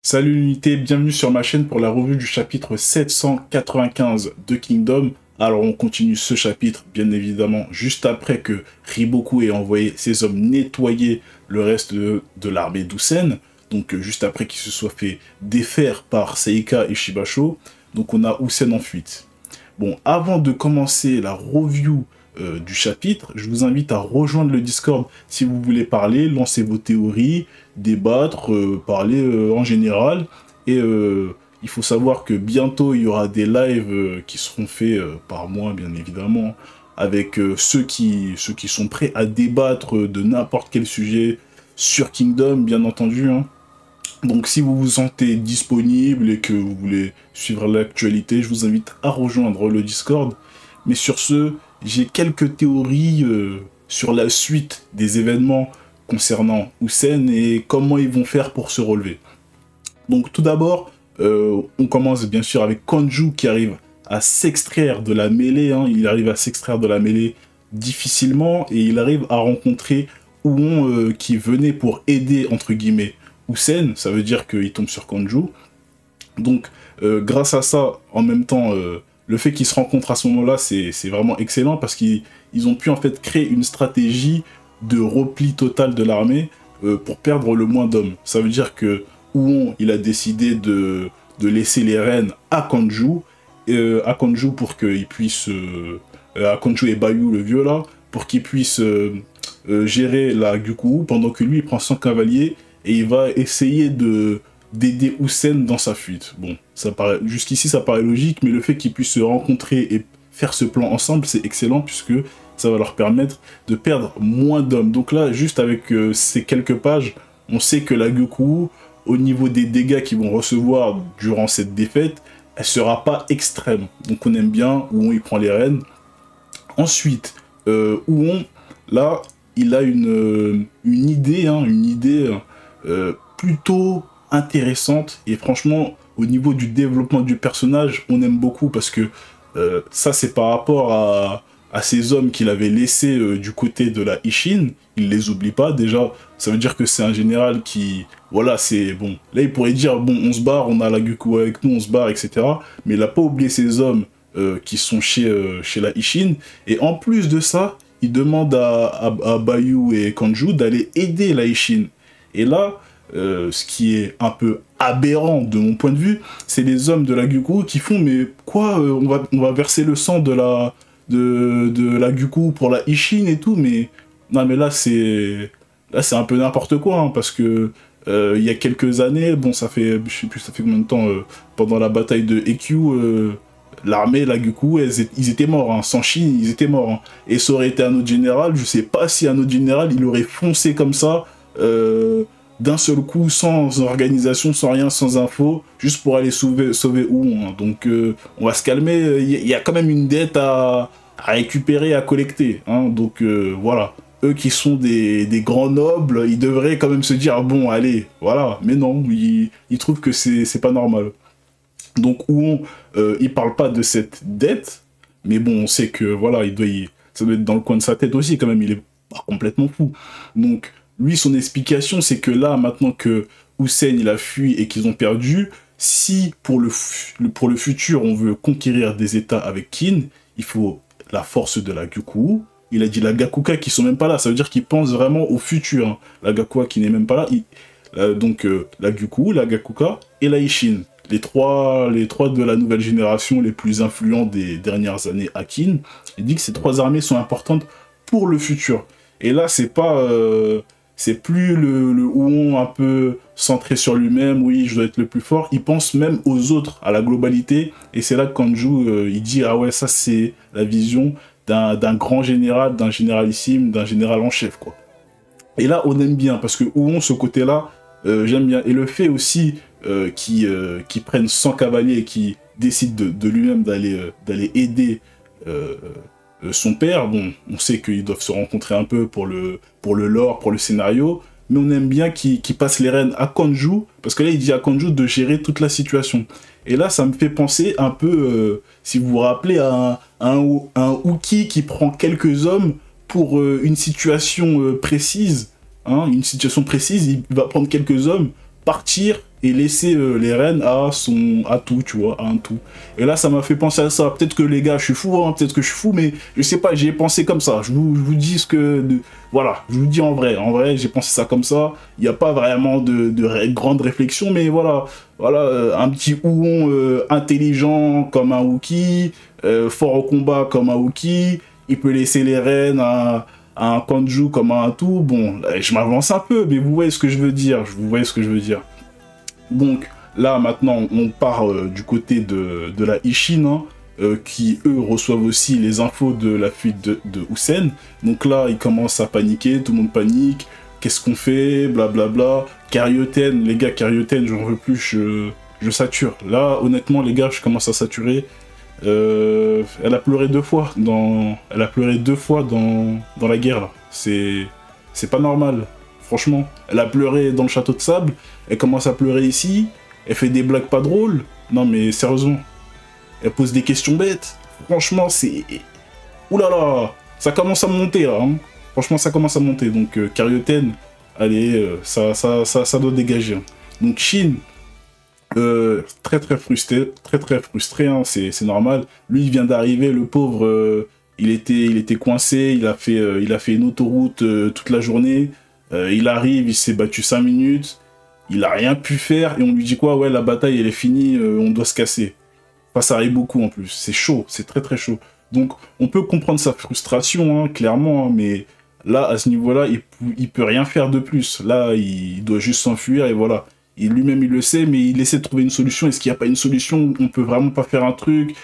Salut l'unité, bienvenue sur ma chaîne pour la revue du chapitre 795 de Kingdom. Alors on continue ce chapitre bien évidemment juste après que Riboku ait envoyé ses hommes nettoyer le reste de l'armée d'Usen. Donc juste après qu'il se soit fait défaire par Seika et Shibasho. Donc on a Usen en fuite. Bon, avant de commencer la review du chapitre, je vous invite à rejoindre le Discord si vous voulez parler, lancer vos théories, débattre, parler en général. Et il faut savoir que bientôt, il y aura des lives qui seront faits par moi, bien évidemment, avec ceux qui sont prêts à débattre de n'importe quel sujet sur Kingdom, bien entendu, hein. Donc si vous vous sentez disponible et que vous voulez suivre l'actualité, je vous invite à rejoindre le Discord. Mais sur ce, j'ai quelques théories sur la suite des événements concernant Usen et comment ils vont faire pour se relever. Donc tout d'abord, on commence bien sûr avec Kanju qui arrive à s'extraire de la mêlée. Hein. Il arrive à s'extraire de la mêlée difficilement et il arrive à rencontrer Uon qui venait pour aider entre guillemets Usen, ça veut dire qu'il tombe sur Kanju. Donc, grâce à ça, en même temps, le fait qu'ils se rencontrent à ce moment-là, c'est vraiment excellent parce qu'ils ont pu en fait créer une stratégie de repli total de l'armée pour perdre le moins d'hommes. Ça veut dire que Uon, il a décidé de laisser les rênes à Kanju pour qu'il puisse... à Kanju et Bayu, le vieux là, pour qu'il puisse gérer la Gyuku, pendant que lui, il prend 100 cavaliers et il va essayer d'aider Usen dans sa fuite. Bon, jusqu'ici ça paraît logique, mais le fait qu'ils puissent se rencontrer et faire ce plan ensemble, c'est excellent, puisque ça va leur permettre de perdre moins d'hommes. Donc là, juste avec ces quelques pages, on sait que la Gyuku, au niveau des dégâts qu'ils vont recevoir durant cette défaite, elle sera pas extrême. Donc on aime bien Uon il prend les rênes. Ensuite, Uon, là, il a une idée, hein, plutôt intéressante, et franchement au niveau du développement du personnage on aime beaucoup parce que ça c'est par rapport à ces hommes qu'il avait laissés du côté de la Ishin. Il les oublie pas, déjà ça veut dire que c'est un général qui, voilà, c'est bon, là il pourrait dire bon on se barre, on a la Gyuku avec nous, on se barre, etc. Mais il a pas oublié ces hommes qui sont chez la Ishin, et en plus de ça il demande à Bayu et Kanju d'aller aider la Ishin. Et là, ce qui est un peu aberrant de mon point de vue, c'est les hommes de la Gyuku qui font « Mais quoi, on va verser le sang de la Gyuku pour la Ishin et tout ?» Mais non, mais là, c'est un peu n'importe quoi, hein, parce que il y a quelques années, bon, ça fait, je sais plus, ça fait combien de temps, pendant la bataille de Ekkyu, l'armée, la Gyuku, ils étaient morts, hein. Sans Shin, ils étaient morts. Hein. Et ça aurait été un autre général, je sais pas si un autre général, il aurait foncé comme ça, d'un seul coup, sans organisation, sans rien, sans info, juste pour aller sauver Uon. Hein. Donc on va se calmer, il y a quand même une dette à récupérer, à collecter. Hein. Donc voilà, eux qui sont des grands nobles, ils devraient quand même se dire, bon, allez, voilà. Mais non, ils trouvent que c'est pas normal. Donc Uon, il parle pas de cette dette, mais bon, on sait que voilà, ça doit être dans le coin de sa tête aussi, quand même, il est pas complètement fou. Donc, lui, son explication, c'est que là, maintenant que Usen, il a fui et qu'ils ont perdu, si pour le futur, on veut conquérir des états avec Kin, il faut la force de la Gyuku. Il a dit la Gakuka qui sont même pas là, ça veut dire qu'il pense vraiment au futur. Hein. La Gakuka qui n'est même pas là, donc la Gyuku, la Gakuka et la Ishin. Les trois de la nouvelle génération les plus influents des dernières années à Kin. Il dit que ces trois armées sont importantes pour le futur. Et là, c'est pas... c'est plus le Uon un peu centré sur lui-même, oui, je dois être le plus fort. Il pense même aux autres, à la globalité. Et c'est là que Kanju, il dit, ah ouais, ça c'est la vision d'un grand général, d'un généralissime, d'un général en chef, quoi. Et là, on aime bien, parce que Uon, ce côté-là, j'aime bien. Et le fait aussi qu'il prenne 100 cavaliers et qu'il décide de lui-même d'aller aider son père, bon, on sait qu'ils doivent se rencontrer un peu pour le lore, pour le scénario, mais on aime bien qu'il passe les rênes à Kanju, parce que là, il dit à Kanju de gérer toute la situation. Et là, ça me fait penser un peu, si vous vous rappelez, à un Uki qui prend quelques hommes pour une situation précise, hein, il va prendre quelques hommes, partir et laisser les rênes à tout, tu vois, à un tout. Et là, ça m'a fait penser à ça. Peut-être que les gars, je suis fou, hein, peut-être que je suis fou, mais je sais pas, j'y ai pensé comme ça. Je vous dis ce que... voilà, je vous dis en vrai. En vrai, j'ai pensé ça comme ça. Il n'y a pas vraiment de grande réflexion, mais voilà. Voilà, un petit Huon intelligent comme un Wookie, fort au combat comme un Wookie. Il peut laisser les rênes à un Kanju comme un tout. Bon, je m'avance un peu, mais vous voyez ce que je veux dire. Vous voyez ce que je veux dire. Donc là maintenant on part du côté de la Ishin, hein, qui eux reçoivent aussi les infos de la fuite de Hussein. Donc là ils commencent à paniquer, tout le monde panique, qu'est-ce qu'on fait, blablabla. Karyoten, les gars, Karyoten, j'en veux plus, je sature. Là honnêtement les gars, je commence à saturer. Elle a pleuré deux fois dans la guerre là. C'est pas normal. Franchement, elle a pleuré dans le château de sable, elle commence à pleurer ici, elle fait des blagues pas drôles. Non mais sérieusement, elle pose des questions bêtes. Franchement, c'est... Ouh là là, ça commence à monter là. Hein. Franchement, ça commence à monter. Donc Karyoten, allez, ça doit dégager. Hein. Donc Shin, très frustré, hein, c'est normal. Lui, il vient d'arriver, le pauvre, il était coincé, il a fait une autoroute toute la journée. Il arrive, il s'est battu 5 minutes, il a rien pu faire, et on lui dit quoi? Ouais, la bataille, elle est finie, on doit se casser. Enfin, ça arrive beaucoup en plus, c'est chaud, c'est très chaud. Donc, on peut comprendre sa frustration, hein, clairement, hein, mais là, à ce niveau-là, il peut rien faire de plus. Là, il doit juste s'enfuir, et voilà. Lui-même, il le sait, mais il essaie de trouver une solution. Est-ce qu'il n'y a pas une solution? On peut vraiment pas faire un truc.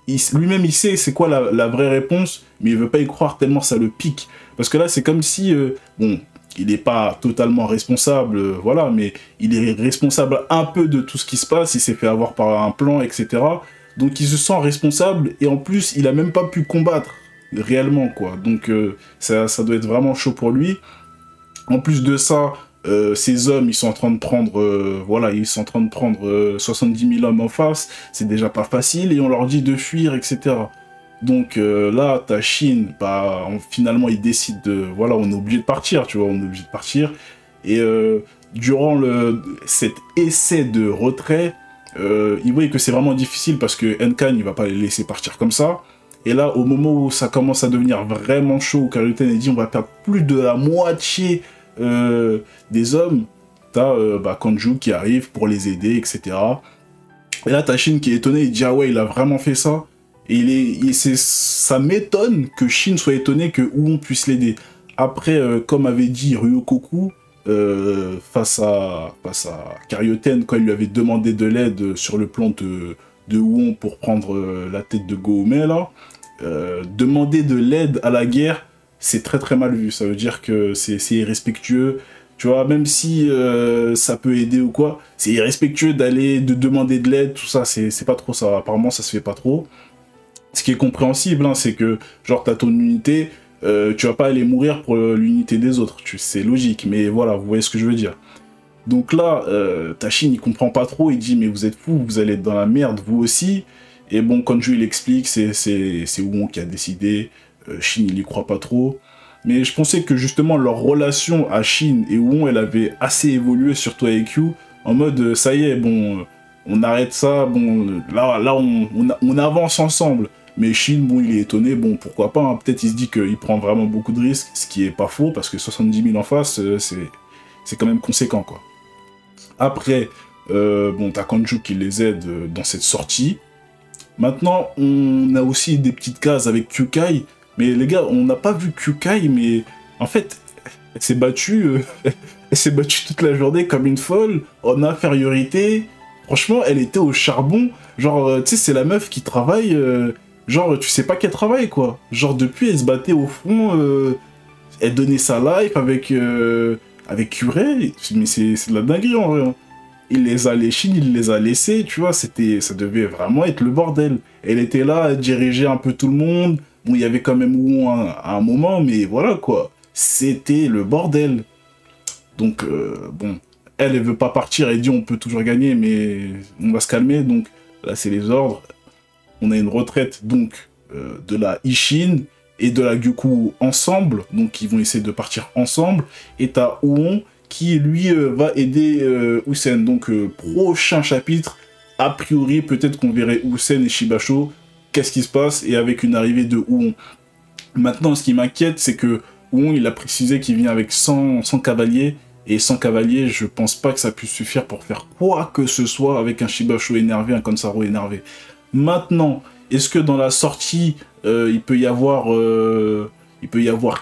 Lui-même, il sait c'est quoi la vraie réponse, mais il veut pas y croire tellement ça le pique. Parce que là, c'est comme si, bon... Il n'est pas totalement responsable, voilà, mais il est responsable un peu de tout ce qui se passe, il s'est fait avoir par un plan, etc. Donc il se sent responsable, et en plus, il a même pas pu combattre, réellement, quoi. Donc ça doit être vraiment chaud pour lui. En plus de ça, ces hommes, ils sont en train de prendre, voilà, ils sont en train de prendre 70 000 hommes en face, c'est déjà pas facile, et on leur dit de fuir, etc. Donc là, ta Chine, bah, finalement, il décide de... Voilà, on est obligé de partir, tu vois, on est obligé de partir. Et durant cet essai de retrait, il voit que c'est vraiment difficile parce que Enkan, il va pas les laisser partir comme ça. Et là, au moment où ça commence à devenir vraiment chaud, Karyoten dit on va perdre plus de la moitié des hommes, t'as Kanju qui arrive pour les aider, etc. Et là, ta Chine qui est étonné, il dit ah ouais, il a vraiment fait ça. Et ça m'étonne que Shin soit étonné que Huon puisse l'aider. Après, comme avait dit Ryokoku, face à Karyoten, quand il lui avait demandé de l'aide sur le plan de Huon pour prendre la tête de Gohomei, là, demander de l'aide à la guerre, c'est très mal vu. Ça veut dire que c'est irrespectueux. Tu vois, même si ça peut aider ou quoi, c'est irrespectueux de demander de l'aide, tout ça, c'est pas trop ça. Apparemment, ça se fait pas trop. Ce qui est compréhensible, hein, c'est que, genre, t'as ton unité, tu vas pas aller mourir pour l'unité des autres. C'est logique, mais voilà, vous voyez ce que je veux dire. Donc là, Tashin, il comprend pas trop, il dit, mais vous êtes fous, vous allez être dans la merde, vous aussi. Et bon, Kanju, il explique, c'est Huon qui a décidé, Shin, il y croit pas trop. Mais je pensais que, justement, leur relation à Shin et Huon, elle avait assez évolué, surtout avec Q, en mode, ça y est, bon, on arrête ça, bon, là on avance ensemble. Mais Shin, bon, il est étonné, bon, pourquoi pas, hein. Peut-être il se dit qu'il prend vraiment beaucoup de risques, ce qui est pas faux, parce que 70 000 en face, c'est quand même conséquent, quoi. Après, bon, t'as Kanju qui les aide dans cette sortie. Maintenant, on a aussi des petites cases avec Kyukai, mais les gars, on n'a pas vu Kyukai, mais en fait, elle s'est battue toute la journée comme une folle, en infériorité. Franchement, elle était au charbon, genre, tu sais, c'est la meuf qui travaille... genre, tu sais pas qu'elle travaille, quoi. Genre, depuis, elle se battait au front, elle donnait sa life avec Curé, mais c'est de la dinguerie, en vrai. Hein. Shin, il les a laissés, tu vois, ça devait vraiment être le bordel. Elle était là, elle dirigeait un peu tout le monde. Bon, il y avait quand même Huon à un moment, mais voilà, quoi. C'était le bordel. Donc, bon, elle veut pas partir, elle dit on peut toujours gagner, mais on va se calmer, donc là, c'est les ordres. On a une retraite donc de la Ishin et de la Gyuku ensemble, donc ils vont essayer de partir ensemble. Et t'as Huon qui lui va aider Hussein. Donc prochain chapitre, a priori peut-être qu'on verrait Hussein et Shibasho, qu'est-ce qui se passe, et avec une arrivée de Huon. Maintenant ce qui m'inquiète c'est que Huon il a précisé qu'il vient avec 100 cavaliers, et 100 cavaliers je pense pas que ça puisse suffire pour faire quoi que ce soit avec un Shibasho énervé, un Kansaro énervé. Maintenant, est-ce que dans la sortie il peut y avoir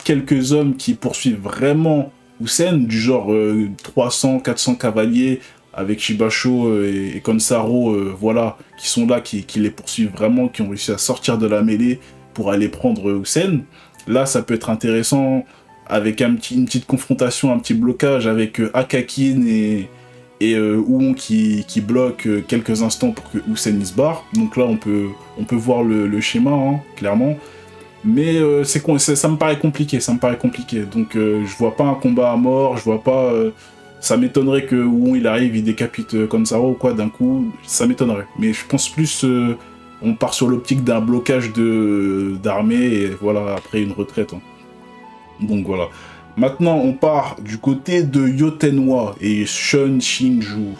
quelques hommes qui poursuivent vraiment Hussein, du genre 300, 400 cavaliers avec Shibasho et Kansaro, voilà, qui sont là, qui les poursuivent vraiment, qui ont réussi à sortir de la mêlée pour aller prendre Hussein. Là, ça peut être intéressant avec une petite confrontation, un petit blocage avec Akakin et Huon qui bloque quelques instants pour que Hussein il se barre. Donc là, on peut voir le schéma, hein, clairement. Mais ça me paraît compliqué, Donc je vois pas un combat à mort, je vois pas... ça m'étonnerait que Huon il arrive, il décapite Kansaro ou quoi d'un coup, ça m'étonnerait. Mais je pense plus, on part sur l'optique d'un blocage d'armée et voilà, après une retraite. Hein. Donc voilà. Maintenant, on part du côté de Yotenwa et Shun Shinju.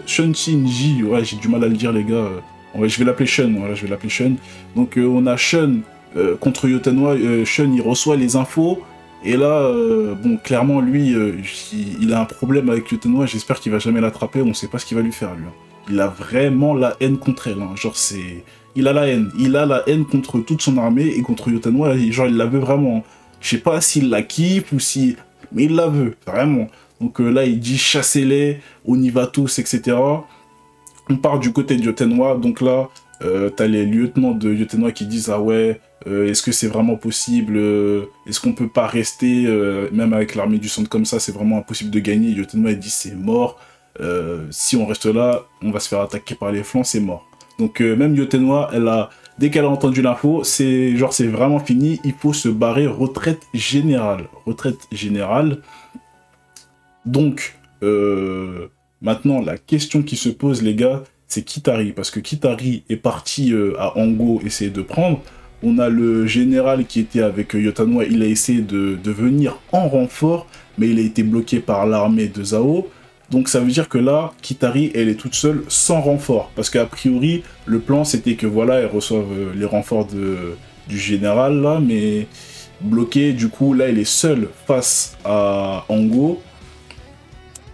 Shun Shinji, ouais, j'ai du mal à le dire, les gars. Ouais, je vais l'appeler Shun, voilà, je vais l'appeler Shun. Donc on a Shun contre Yotenwa. Shun, il reçoit les infos. Et là, bon, clairement, lui, il a un problème avec Yotenwa. J'espère qu'il va jamais l'attraper. On sait pas ce qu'il va lui faire, lui. Hein. Il a vraiment la haine contre elle. Hein. Genre, c'est... Il a la haine. Il a la haine contre toute son armée et contre Yotenwa. Genre, il la veut vraiment. Je sais pas s'il la kiffe ou si... Mais il la veut, vraiment. Donc là, il dit chassez-les, on y va tous, etc. On part du côté de Yotenwa. Donc là, t'as les lieutenants de Yotenwa qui disent ah ouais, est-ce que c'est vraiment possible, est-ce qu'on peut pas rester, même avec l'armée du centre comme ça, c'est vraiment impossible de gagner. Yotenwa il dit c'est mort, si on reste là, on va se faire attaquer par les flancs, c'est mort. Donc même Yotenwa, dès qu'elle a entendu l'info, c'est vraiment fini, il faut se barrer, retraite générale. Donc, maintenant, la question qui se pose, les gars, c'est Kitari. Parce que Kitari est parti à Ango essayer de prendre. On a le général qui était avec Yotenwa, il a essayé de venir en renfort, mais il a été bloqué par l'armée de Zhao. Donc ça veut dire que là, Kitari, elle est toute seule, sans renfort. Parce qu'a priori, le plan, c'était que voilà, elle reçoive les renforts du général, là, mais bloquée, du coup, là, elle est seule face à Ango.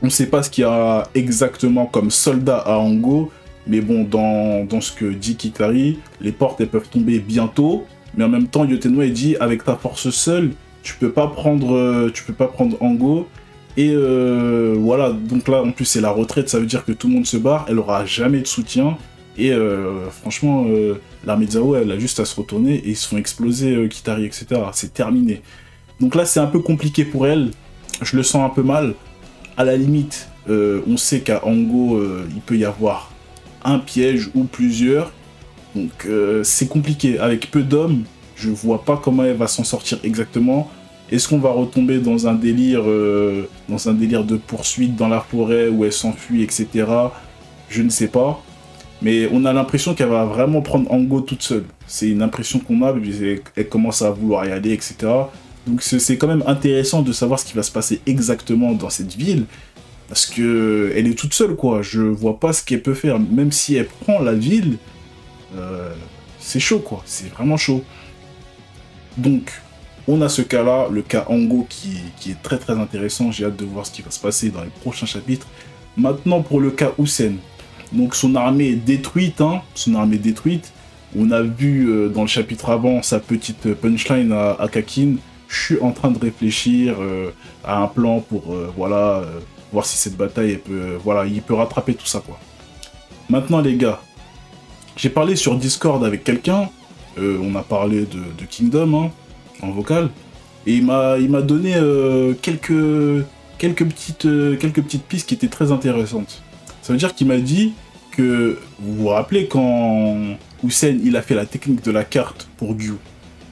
On ne sait pas ce qu'il y a exactement comme soldat à Ango, mais bon, dans ce que dit Kitari, les portes, elles peuvent tomber bientôt, mais en même temps, Yotenwa, il dit, avec ta force seule, tu peux pas prendre Ango. Et voilà, donc là en plus c'est la retraite, ça veut dire que tout le monde se barre, elle aura jamais de soutien. Et franchement, l'armée de Zhao, elle a juste à se retourner et ils se font exploser Kitari, etc. C'est terminé. Donc là c'est un peu compliqué pour elle, je le sens un peu mal. À la limite, on sait qu'à Ango, il peut y avoir un piège ou plusieurs. Donc c'est compliqué, avec peu d'hommes, je vois pas comment elle va s'en sortir exactement. Est-ce qu'on va retomber dans un délire de poursuite dans la forêt où elle s'enfuit, etc. Je ne sais pas. Mais on a l'impression qu'elle va vraiment prendre Ango toute seule. C'est une impression qu'on a, elle commence à vouloir y aller, etc. Donc c'est quand même intéressant de savoir ce qui va se passer exactement dans cette ville. Parce que elle est toute seule, quoi. Je vois pas ce qu'elle peut faire. Même si elle prend la ville, c'est chaud, quoi. C'est vraiment chaud. Donc... on a ce cas-là, le cas Ango qui est très très intéressant. J'ai hâte de voir ce qui va se passer dans les prochains chapitres. Maintenant pour le cas Hussein. Donc son armée est détruite, hein, On a vu dans le chapitre avant sa petite punchline à Akakin. Je suis en train de réfléchir à un plan pour voir si cette bataille il peut rattraper tout ça, quoi. Maintenant les gars, j'ai parlé sur Discord avec quelqu'un. On a parlé de Kingdom, hein, en vocal, et il m'a donné quelques petites pistes qui étaient très intéressantes. Ça veut dire qu'il m'a dit que, vous vous rappelez quand Hussein il a fait la technique de la carte pour Gyu,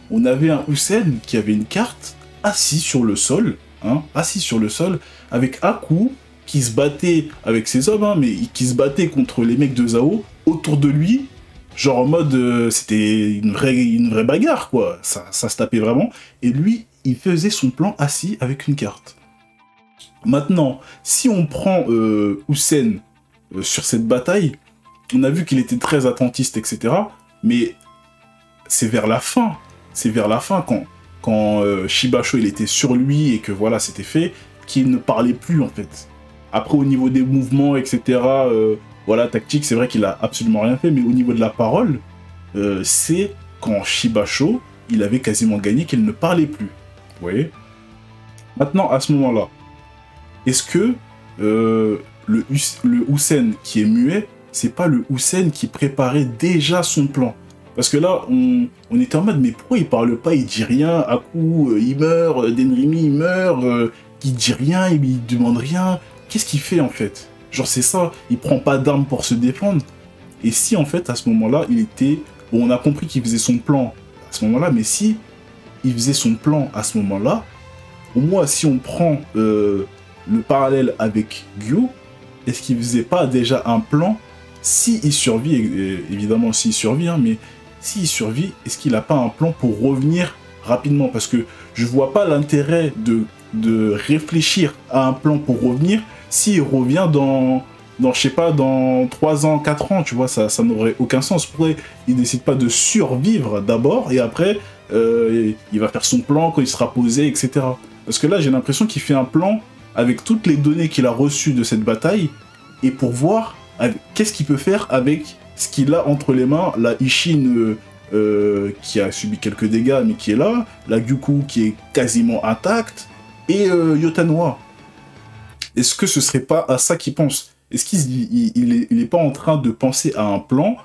on avait un Hussein qui avait une carte assis sur le sol, avec Aku qui se battait avec ses hommes, hein, mais qui se battait contre les mecs de Zhao autour de lui. Genre en mode, c'était une vraie bagarre, quoi. Ça se tapait vraiment. Et lui, il faisait son plan assis avec une carte. Maintenant, si on prend Hussein sur cette bataille, on a vu qu'il était très attentiste, etc. Mais c'est vers la fin. C'est vers la fin, quand Shibasho il était sur lui et que voilà, c'était fait, qu'il ne parlait plus en fait. Après, au niveau des mouvements, etc., voilà, tactique, c'est vrai qu'il a absolument rien fait, mais au niveau de la parole, c'est quand Shibasho, il avait quasiment gagné qu'il ne parlait plus. Vous voyez? Maintenant, à ce moment-là, est-ce que le Hussein qui est muet, c'est pas le Hussein qui préparait déjà son plan? Parce que là, on était en mode, mais pourquoi il parle pas, il dit rien, à coup, il meurt, Denrimi, il meurt, il dit rien, il demande rien. Qu'est-ce qu'il fait, en fait? Genre, c'est ça, il prend pas d'armes pour se défendre. Et si, en fait, à ce moment-là, il était... Bon, on a compris qu'il faisait son plan à ce moment-là, mais si il faisait son plan à ce moment-là, au moins, si on prend le parallèle avec Gyou, est-ce qu'il faisait pas déjà un plan? S'il survit, évidemment, s'il survit, hein, mais s'il survit, est-ce qu'il n'a pas un plan pour revenir rapidement? Parce que je vois pas l'intérêt de réfléchir à un plan pour revenir s'il revient je sais pas, dans 3 ans, 4 ans, tu vois, ça n'aurait aucun sens. Pourquoi il décide pas de survivre d'abord et après, il va faire son plan quand il sera posé, etc. Parce que là, j'ai l'impression qu'il fait un plan avec toutes les données qu'il a reçues de cette bataille et pour voir qu'est-ce qu'il peut faire avec ce qu'il a entre les mains, la Isshin qui a subi quelques dégâts mais qui est là, la Gyuku qui est quasiment intacte, et Yotanwa. Est-ce que ce serait pas à ça qu'il pense? Est-ce qu'il est pas en train de penser à un plan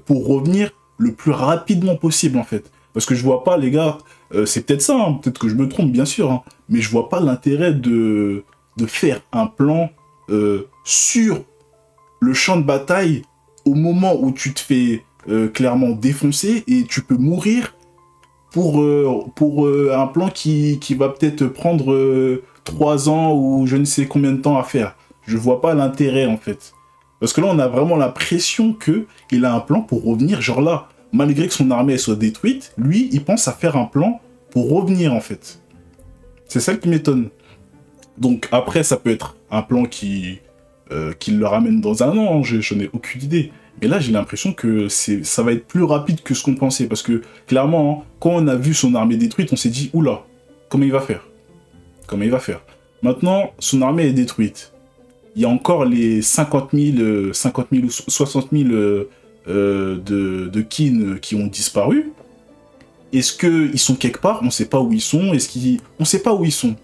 pour revenir le plus rapidement possible en fait? Parce que je vois pas les gars, c'est peut-être ça, hein, peut-être que je me trompe bien sûr, hein, mais je vois pas l'intérêt de faire un plan sur le champ de bataille au moment où tu te fais clairement défoncer et tu peux mourir pour un plan qui va peut-être prendre 3 ans ou je ne sais combien de temps à faire. Je vois pas l'intérêt en fait. Parce que là on a vraiment l'impression qu'il a un plan pour revenir, genre là, malgré que son armée elle soit détruite, lui il pense à faire un plan pour revenir en fait. C'est ça qui m'étonne. Donc après ça peut être un plan qui le ramène dans un an, je n'ai aucune idée. Mais là, j'ai l'impression que ça va être plus rapide que ce qu'on pensait. Parce que, clairement, hein, quand on a vu son armée détruite, on s'est dit, oula, comment il va faire? Comment il va faire? Maintenant, son armée est détruite. Il y a encore les 50 000 ou 60 000 de kin qui ont disparu. Est-ce qu'ils sont quelque part? On ne sait pas où ils sont. On ne sait pas où ils sont.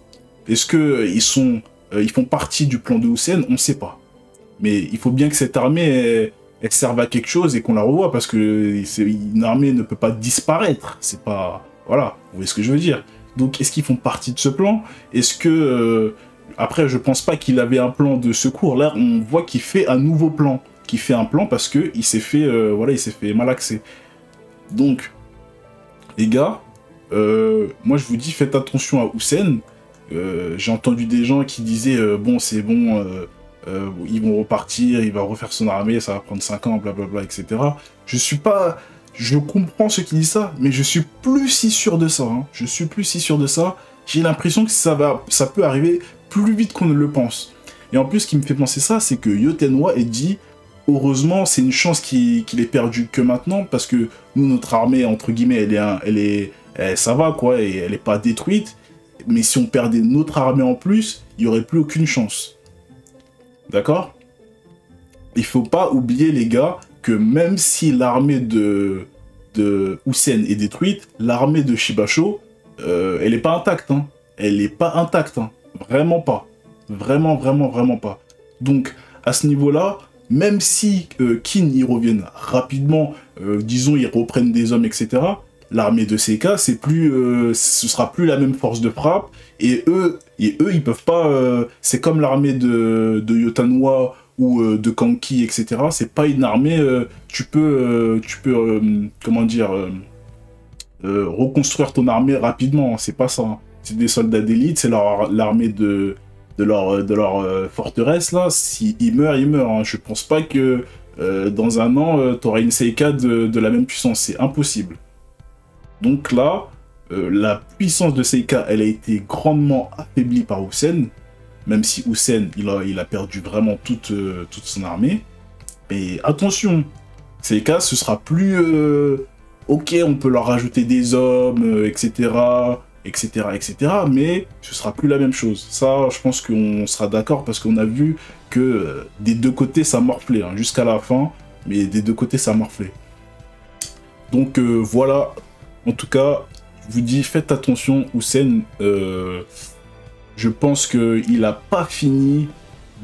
Est-ce qu'ils ils font partie du plan de Hussein? On ne sait pas. Mais il faut bien que cette armée, elle serve à quelque chose et qu'on la revoie, parce que une armée ne peut pas disparaître. C'est pas... Voilà, vous voyez ce que je veux dire. Donc, est-ce qu'ils font partie de ce plan? Est-ce que... Après, je pense pas qu'il avait un plan de secours. Là, on voit qu'il fait un nouveau plan. Qu'il fait un plan parce qu'il s'est fait... voilà, il s'est fait malaxer. Donc, les gars, moi, je vous dis, faites attention à Hussein. J'ai entendu des gens qui disaient bon, c'est bon, ils vont repartir, il va refaire son armée, ça va prendre 5 ans, blablabla, etc. Je comprends ceux qui disent ça, mais je suis plus si sûr de ça. Hein. Je suis plus si sûr de ça. J'ai l'impression que ça peut arriver plus vite qu'on ne le pense. Et en plus, ce qui me fait penser ça, c'est que Yotenwa est dit, heureusement, c'est une chance qu'il ait perdu que maintenant, parce que nous, notre armée, entre guillemets, ça va, quoi, et elle n'est pas détruite. Mais si on perdait notre armée en plus, il n'y aurait plus aucune chance. D'accord? Il faut pas oublier, les gars, que même si l'armée de Hussein est détruite, l'armée de Shibasho, elle n'est pas intacte. Hein. Elle n'est pas intacte. Hein. Vraiment pas. Vraiment, vraiment, vraiment pas. Donc, à ce niveau-là, même si Kin y revienne rapidement, disons, ils reprennent des hommes, etc., l'armée de Seika, ce sera plus la même force de frappe, et eux ils peuvent pas, c'est comme l'armée de Yotanwa ou de Kanki, etc. C'est pas une armée, tu peux comment dire, reconstruire ton armée rapidement, c'est pas ça. Hein. C'est des soldats d'élite, c'est l'armée de leur forteresse, là. S'ils meurent, ils meurent. Hein. Je pense pas que dans un an, tu auras une Seika de la même puissance, c'est impossible. Donc là, la puissance de Seika, elle a été grandement affaiblie par Hussein. même si Hussein, il a perdu vraiment toute son armée. Mais attention, ces cas, ce sera plus... ok, on peut leur rajouter des hommes, etc., etc., etc., mais ce sera plus la même chose. Ça, je pense qu'on sera d'accord parce qu'on a vu que des deux côtés, ça morflait, hein, jusqu'à la fin, mais des deux côtés, ça morflait. Donc voilà, en tout cas, je vous dis, faites attention, Hussein, je pense qu'il n'a pas fini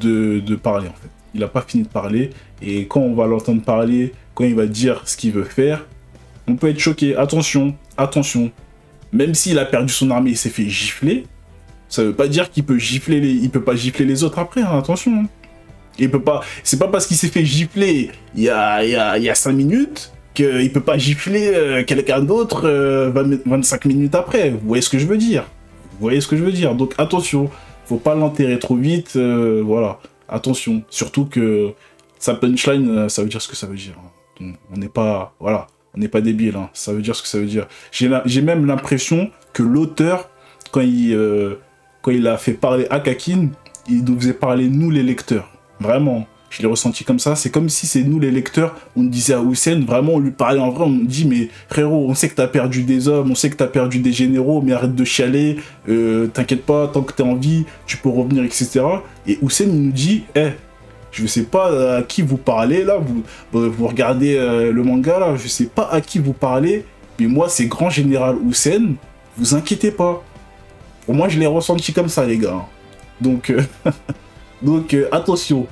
de parler, en fait. Il n'a pas fini de parler, et quand on va l'entendre parler, quand il va dire ce qu'il veut faire, on peut être choqué. Attention, attention. Même s'il a perdu son armée, il s'est fait gifler, ça veut pas dire qu'il peut gifler il peut pas gifler les autres après, hein, attention. Hein. Il peut pas... C'est pas parce qu'il s'est fait gifler il y a 5 minutes qu'il peut pas gifler quelqu'un d'autre 25 minutes après. Vous voyez ce que je veux dire? Vous voyez ce que je veux dire? Donc attention, faut pas l'enterrer trop vite, voilà. Attention, surtout que sa punchline, ça veut dire ce que ça veut dire. Donc, on n'est pas... Voilà. On n'est pas débile, hein. Ça veut dire ce que ça veut dire. J'ai même l'impression que l'auteur, quand il a fait parler Akakin, il nous faisait parler nous les lecteurs. Vraiment, je l'ai ressenti comme ça. C'est comme si c'est nous les lecteurs, on disait à Hussein, vraiment on lui parlait en vrai, on dit mais frérot, on sait que t'as perdu des hommes, on sait que t'as perdu des généraux, mais arrête de chialer, t'inquiète pas, tant que t'es en vie, tu peux revenir, etc. Et Hussein il nous dit, je sais pas à qui vous parlez, là, vous regardez le manga, là, je sais pas à qui vous parlez, mais moi, c'est Grand Général Hussein, vous inquiétez pas. Pour moi, je l'ai ressenti comme ça, les gars. Donc, attention.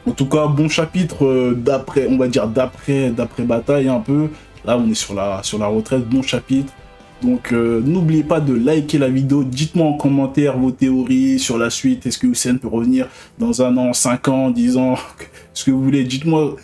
En tout cas, bon chapitre d'après, on va dire d'après bataille, un peu. Là, on est sur la retraite, bon chapitre. Donc, n'oubliez pas de liker la vidéo. Dites-moi en commentaire vos théories sur la suite. Est-ce que Hussein peut revenir dans 1 an, 5 ans, 10 ans, ce que vous voulez. Dites-moi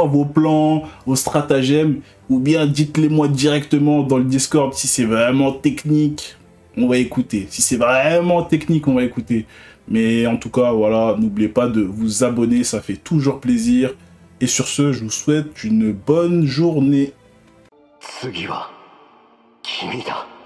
vos plans, vos stratagèmes. Ou bien dites-les-moi directement dans le Discord si c'est vraiment technique. On va écouter. Si c'est vraiment technique, on va écouter. Mais en tout cas, voilà, n'oubliez pas de vous abonner. Ça fait toujours plaisir. Et sur ce, je vous souhaite une bonne journée. 君だ。